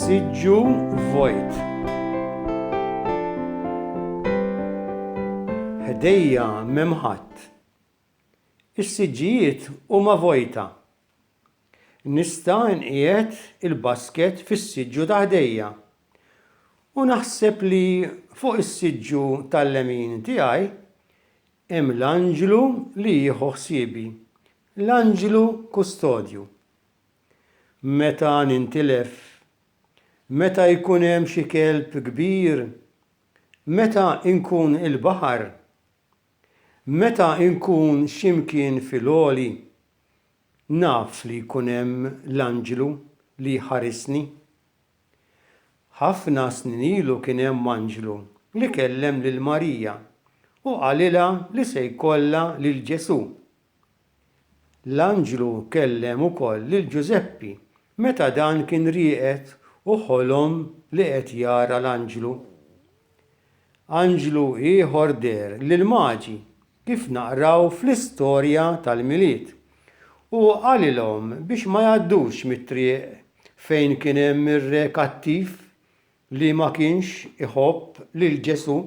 Is-siġġu vojt. Ħdejja m'hemm ħadd. Is-siġġijiet huma vojta. Nista' nqiegħed il-basket fis-siġġu ta' ħdejja. U naħseb li fuq is-siġġu tal-lemin tiegħi hemm l-anġlu li jieħu ħsiebi, l-anġlu kustodju. Meta nintilef, meta jkun hemm xi kelb kbir, meta inkun il-baħar, meta inkun x'imkien fil-għoli, naf li jkun hemm l-anġlu li jħarisni. Ħafna snin ilu kien hemm anġlu li kellem lil Marija u qalilha li se jkollha lil Ġesu. L-anġlu kellem ukoll lil Ġuseppi meta dan kien rieqed u ħolom li qed jara l-anġlu. Anġlu ieħor der lill-Magi kif naqraw fl-istorja tal-milied u qalilhom biex ma jgħaddux mit-triq fejn kien hemm ir-re kattiv li ma kienx iħobb lil Ġesu.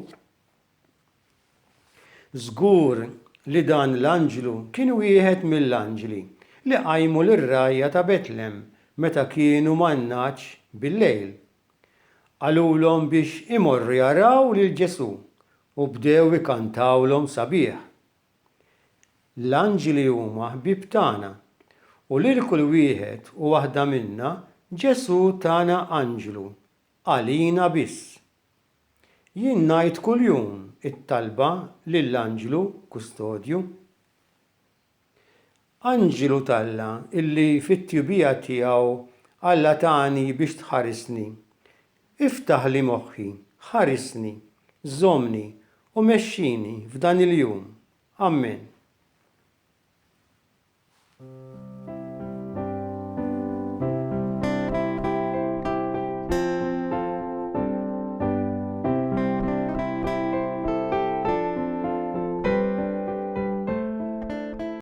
Żgur li dan l-anġlu kien wieħed mill-anġli li qajmu lir-rajja ta' Betlem meta kienu mannaġġ bil-lejl. Qalulhom biex imorru jaraw lil Ġesu u bdew ikantawlhom sabiħ. L-anġli huma ħbieb tagħna u lil kull wieħed u waħda minna Ġesu tagħna anġlu għalina biss. Jien ngħid kuljum it-talba lill-anġlu kustodju. Anġlu Talla illi fit-tjubija tiegħu Alla tani biex tħarisni. Iftaħ li moħħi, ħarisni, żommni u mexxini f'dan il-jum. Amen.